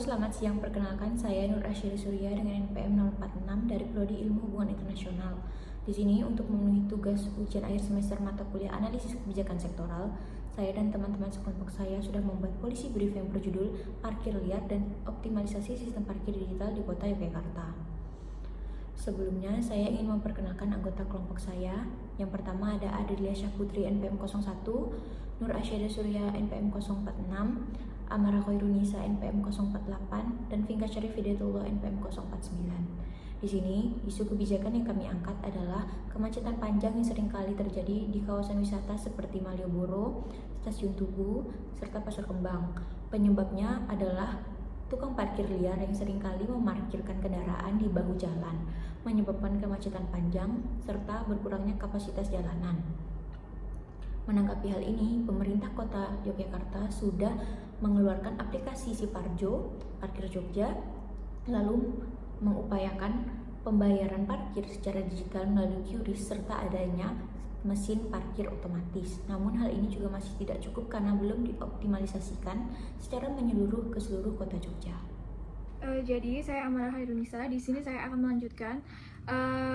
selamat siang. Perkenalkan, saya Nur Asyiri Surya dengan NPM 046 dari Prodi Ilmu Hubungan Internasional. Di sini untuk memenuhi tugas ujian akhir semester mata kuliah Analisis Kebijakan Sektoral, saya dan teman-teman sekelompok saya sudah membuat polisi brief yang berjudul Parkir Liar dan Optimalisasi Sistem Parkir Digital di Kota Yogyakarta. Sebelumnya, saya ingin memperkenalkan anggota kelompok saya. Yang pertama ada Adrilia Syahputri NPM 01, Nur Asyada Surya NPM 046, Amara Khairunisa NPM 048, dan Vinka Syarif Hidayatullah NPM 049. Di sini, isu kebijakan yang kami angkat adalah kemacetan panjang yang sering kali terjadi di kawasan wisata seperti Malioboro, Stasiun Tugu, serta Pasar Kembang. Penyebabnya adalah tukang parkir liar yang seringkali memarkirkan kendaraan di bahu jalan, menyebabkan kemacetan panjang serta berkurangnya kapasitas jalanan. Menanggapi hal ini, pemerintah Kota Yogyakarta sudah mengeluarkan aplikasi Siparjo, Parkir Jogja, lalu mengupayakan pembayaran parkir secara digital melalui QRIS serta adanya mesin parkir otomatis. Namun hal ini juga masih tidak cukup karena belum dioptimalisasikan secara menyeluruh ke seluruh kota Jogja. Jadi saya Amara Khairunisa. Di sini saya akan melanjutkan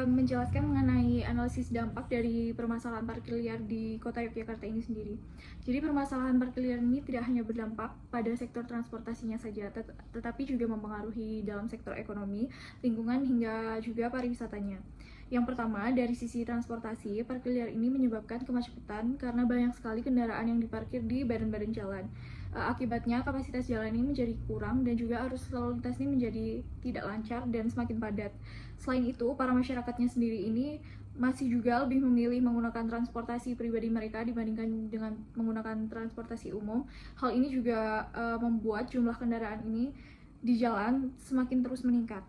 menjelaskan mengenai analisis dampak dari permasalahan parkir liar di Kota Yogyakarta ini sendiri. Jadi permasalahan parkir liar ini tidak hanya berdampak pada sektor transportasinya saja, tetapi juga mempengaruhi dalam sektor ekonomi, lingkungan hingga juga pariwisatanya. Yang pertama, dari sisi transportasi, parkir liar ini menyebabkan kemacetan karena banyak sekali kendaraan yang diparkir di badan-badan jalan. Akibatnya kapasitas jalan ini menjadi kurang dan juga arus lalu lintas ini menjadi tidak lancar dan semakin padat. Selain itu, para masyarakatnya sendiri ini masih juga lebih memilih menggunakan transportasi pribadi mereka dibandingkan dengan menggunakan transportasi umum. Hal ini juga membuat jumlah kendaraan ini di jalan semakin terus meningkat.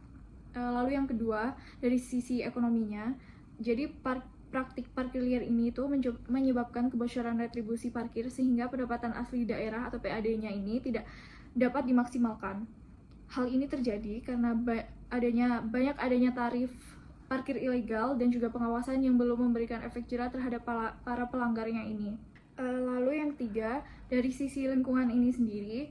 Lalu yang kedua, dari sisi ekonominya, jadi praktik parkir liar ini itu menyebabkan kebocoran retribusi parkir sehingga pendapatan asli daerah atau PAD-nya ini tidak dapat dimaksimalkan. Hal ini terjadi karena banyak adanya tarif parkir ilegal dan juga pengawasan yang belum memberikan efek jerah terhadap para pelanggarnya ini. Lalu yang ketiga, dari sisi lingkungan ini sendiri,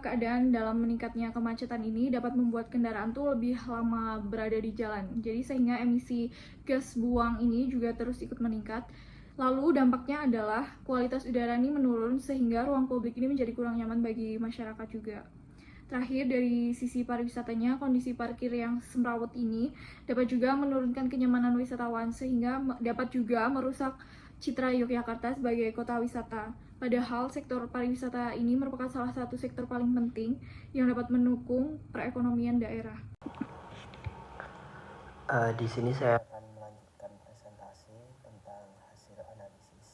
keadaan dalam meningkatnya kemacetan ini dapat membuat kendaraan tuh lebih lama berada di jalan. Jadi sehingga emisi gas buang ini juga terus ikut meningkat. Lalu dampaknya adalah kualitas udara ini menurun sehingga ruang publik ini menjadi kurang nyaman bagi masyarakat juga. Terakhir, dari sisi pariwisatanya, kondisi parkir yang semrawut ini dapat juga menurunkan kenyamanan wisatawan sehingga dapat juga merusak citra Yogyakarta sebagai kota wisata. Padahal sektor pariwisata ini merupakan salah satu sektor paling penting yang dapat mendukung perekonomian daerah. Di sini saya akan melanjutkan presentasi tentang hasil analisis.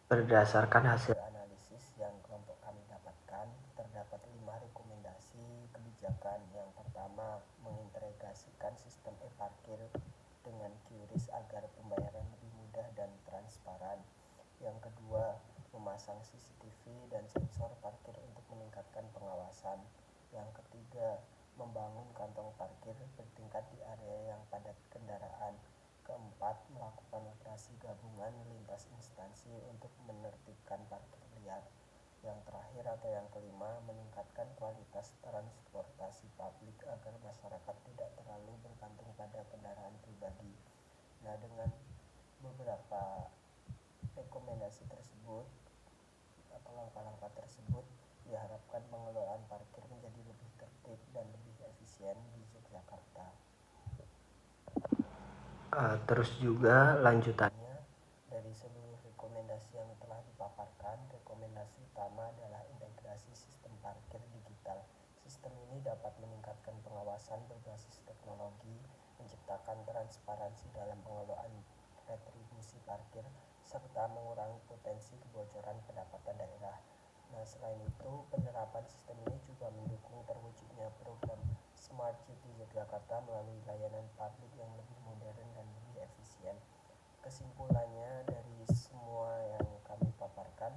Berdasarkan hasil analisis yang kelompok kami dapatkan, terdapat 5 rekomendasi kebijakan. Yang pertama, mengintegrasikan sistem e-parkir dengan QRIS agar pembayaran lebih mudah dan transparan. Yang kedua, memasang CCTV dan sensor parkir untuk meningkatkan pengawasan. Yang ketiga, membangun kantong parkir bertingkat di area yang padat kendaraan. Keempat, melakukan operasi gabungan lintas instansi untuk menertibkan parkir liar. Yang terakhir atau yang kelima, meningkatkan kualitas transportasi publik agar masyarakat tidak terlalu bergantung pada kendaraan pribadi. Nah, dengan beberapa rekomendasi tersebut atau langkah-langkah tersebut, diharapkan pengelolaan parkir menjadi lebih tertib dan lebih efisien di Yogyakarta. Terus juga lanjutannya, dari seluruh rekomendasi yang telah dipaparkan, rekomendasi utama adalah integrasi sistem parkir digital. Sistem ini dapat meningkatkan pengawasan berbasis teknologi, menciptakan transparansi dalam pengelolaan retribusi parkir, serta mengurangi potensi kebocoran pendapatan daerah. Nah, selain itu, penerapan sistem ini juga mendukung terwujudnya program Smart City Yogyakarta melalui layanan publik yang lebih modern dan lebih efisien. Kesimpulannya, dari semua yang kami paparkan,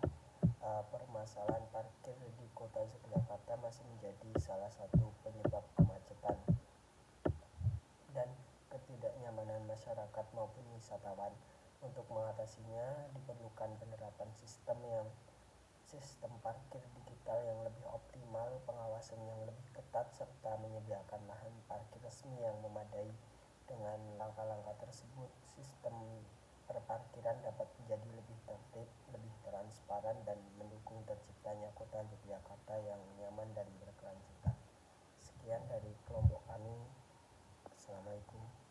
permasalahan parkir di kota Yogyakarta masih menjadi salah satu penyebab kemacetan dan ketidaknyamanan masyarakat maupun wisatawan. Untuk mengatasinya, diperlukan penerapan sistem parkir digital digital yang lebih optimal, pengawasan yang lebih ketat, serta menyediakan lahan parkir resmi yang memadai. Dengan langkah-langkah tersebut, sistem perparkiran dapat menjadi lebih tertib, lebih transparan, dan mendukung terciptanya kota Yogyakarta yang nyaman dan berkelanjutan. Sekian dari kelompok kami. Assalamualaikum.